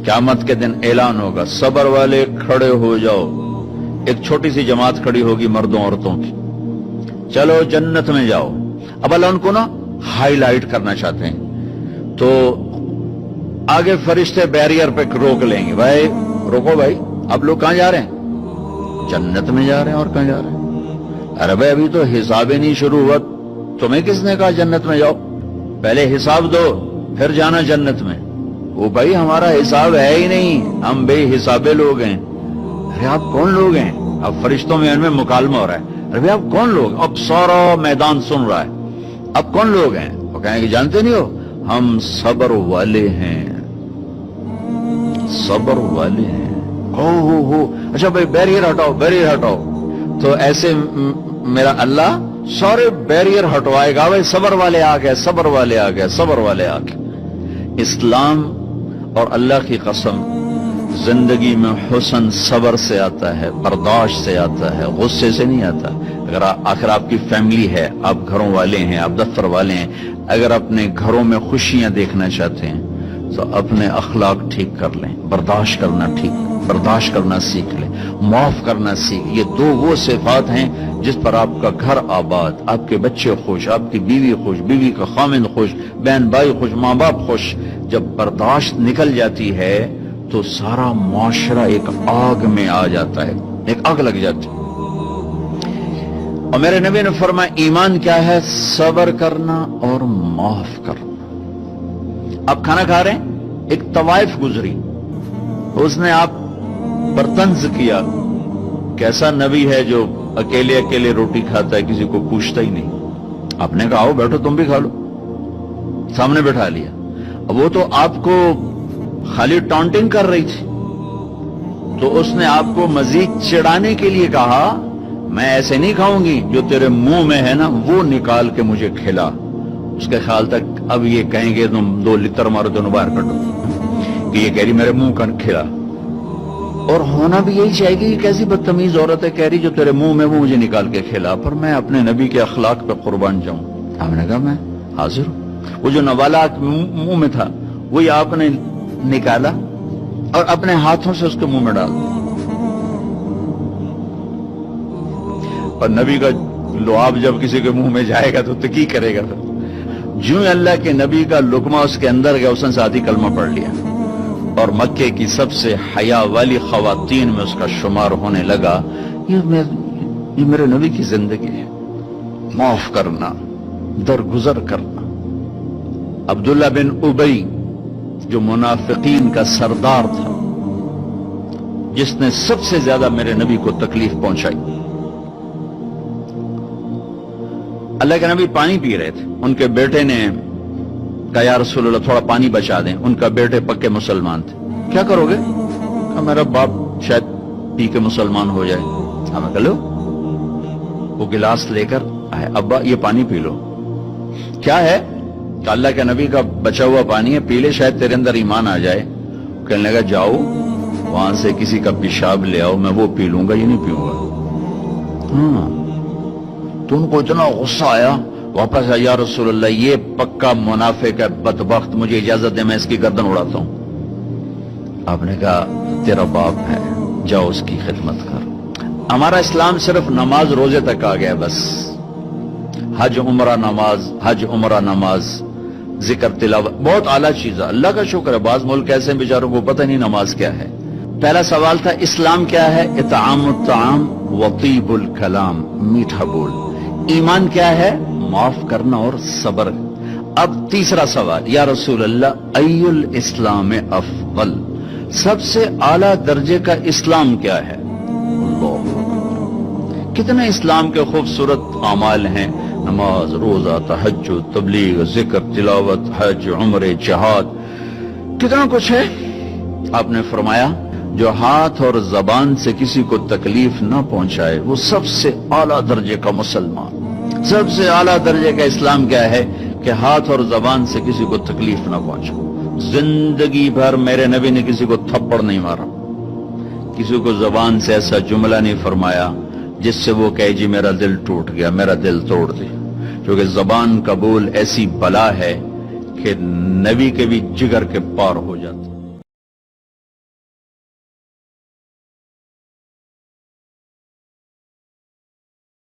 क़यामत के दिन ऐलान होगा, सब्र वाले खड़े हो जाओ। एक छोटी सी जमात खड़ी होगी मर्दों औरतों की, चलो जन्नत में जाओ। अब अल्लाह उनको ना हाईलाइट करना चाहते हैं, तो आगे फरिश्ते बैरियर पे रोक लेंगे, भाई रोको भाई, आप लोग कहां जा रहे हैं? जन्नत में जा रहे हैं। और कहां जा रहे हैं? अरे भाई अभी तो हिसाब ही नहीं शुरू हुआ, तुम्हें किसने कहा जन्नत में जाओ? पहले हिसाब दो फिर जाना जन्नत में। वो भाई हमारा हिसाब है ही नहीं, हम बेहिसाबे लोग हैं। अरे आप कौन लोग हैं? अब फरिश्तों में इनमें मुकालमा हो रहा है, अरे भाई आप कौन लोग? अब सारा मैदान सुन रहा है, अब कौन लोग हैं? वो कहेंगे जानते नहीं हो, हम सब्र वाले हैं, सब्र वाले हैं। हो अच्छा भाई बैरियर हटाओ, बैरियर हटाओ। तो ऐसे मेरा अल्लाह सारे बैरियर हटवाएगा, भाई सब्र वाले आ गए, सब्र वाले आ गए, सब्र वाले आ गए। इस्लाम और अल्लाह की कसम, जिंदगी में हुस्न सब्र से आता है, बर्दाश्त से आता है, गुस्से से नहीं आता। अगर आखिर आपकी फैमिली है, आप घरों वाले हैं, आप दफ्तर वाले हैं, अगर अपने घरों में खुशियां देखना चाहते हैं तो अपने अखलाक ठीक कर लें, बर्दाश्त करना सीख लें, माफ करना सीख। ये दो वो सिफात हैं जिस पर आपका घर आबाद, आपके बच्चे खुश, आपकी बीवी खुश, बीवी का खामिंद खुश, बहन भाई खुश, माँ बाप खुश। जब बर्दाश्त निकल जाती है तो सारा मुआशरा एक आग में आ जाता है, एक आग लग जाती है। और मेरे नबी ने फरमाया ईमान क्या है? सब्र करना और माफ करना। आप खाना खा रहे हैं, एक तवाइफ गुजरी, उसने आप पर तंज किया, कैसा नबी है जो अकेले अकेले रोटी खाता है, किसी को पूछता ही नहीं। आपने कहा आओ बैठो तुम भी खा लो, सामने बैठा लिया। अब वो तो आपको खाली टॉन्टिंग कर रही थी, तो उसने आपको मजीद चिढ़ाने के लिए कहा मैं ऐसे नहीं खाऊंगी, जो तेरे मुंह में है ना वो निकाल के मुझे खिला। उसके ख्याल तक अब ये कहेंगे तुम 2 लितर मारो दोनों बाहर कटो, कि ये कह रही मेरे मुंह का खिला। और होना भी यही चाहिए कि कैसी बदतमीज औरत है, कह रही जो तेरे मुंह में वो मुझे निकाल के खिला। पर मैं अपने नबी के अखलाक पे कुर्बान जाऊं। हमने कहा मैं हाजिर हूं। वो जो नवाला मुंह में था वही आपने निकाला और अपने हाथों से उसके मुंह में डाल दिया। और नबी का लुआब जब किसी के मुंह में जाएगा तो की करेगा? जो अल्लाह के नबी का लुकमा उसके अंदर गया, उसने साथ ही कलमा पढ़ लिया और मक्के की सबसे हया वाली खवातीन में उसका शुमार होने लगा। ये मेरे नबी की जिंदगी है, माफ करना, दरगुजर करना। अब्दुल्ला बिन उबई जो मुनाफिकीन का सरदार था, जिसने सबसे ज्यादा मेरे नबी को तकलीफ पहुंचाई। अल्लाह के नबी पानी पी रहे थे, उनके बेटे ने कहा या रसूल अल्लाह थोड़ा पानी बचा दें। उनका बेटे पक्के मुसलमान थे। क्या करोगे? कहा मेरा बाप शायद पी के मुसलमान हो जाए। हमें कह लो, वो गिलास लेकर आए, अब्बा ये पानी पी लो। क्या है? तो अल्लाह के नबी का बचा हुआ पानी है, पी ले, शायद तेरे अंदर ईमान आ जाए। कहने लगा जाओ वहां से किसी का पेशाब ले आओ, मैं वो पी लूंगा, ये नहीं पीऊंगा। तो उनको इतना गुस्सा आया, वापस आया, या रसूल अल्लाह ये पक्का मुनाफिक है, बदबख्त, मुझे इजाजत दे मैं इसकी गर्दन उड़ाता हूं। आपने कहा तेरा बाप है, जाओ उसकी खिदमत कर। हमारा इस्लाम सिर्फ नमाज रोजे तक आ गया, बस हज उमरा नमाज, हज उमरा नमाज, जिक्र तिलावत बहुत आला चीज है, अल्लाह का शुक्र है। बाज मुल्क ऐसे हैं बेचारों को पता नहीं नमाज क्या है। पहला सवाल था इस्लाम क्या है? इतामुत ताम वतीबुल कलाम, मीठा बोल। ईमान क्या है? माफ करना और सब्र। अब तीसरा सवाल, या रसूल अल्लाह अय्युल इस्लाम अफजल, सबसे आला दर्जे का इस्लाम क्या है? कितने इस्लाम के खूबसूरत अमाल हैं, नमाज, रोजा, तहज्जुद, तबलीग, जिक्र, तिलावत, हज, उम्रे, जिहाद, कितना कुछ है। आपने फरमाया जो हाथ और जबान से किसी को तकलीफ ना पहुंचाए वो सबसे आला दर्जे का मुसलमान। सबसे आला दर्जे का इस्लाम क्या है? कि हाथ और जबान से किसी को तकलीफ ना पहुंचाओ। जिंदगी भर मेरे नबी ने किसी को थप्पड़ नहीं मारा, किसी को जबान से ऐसा जुमला नहीं फरमाया जिससे वो कहे जी मेरा दिल टूट गया, मेरा दिल तोड़ दे। क्योंकि जबान का बोल ऐसी बला है कि नबी के भी जिगर के पार हो जाता।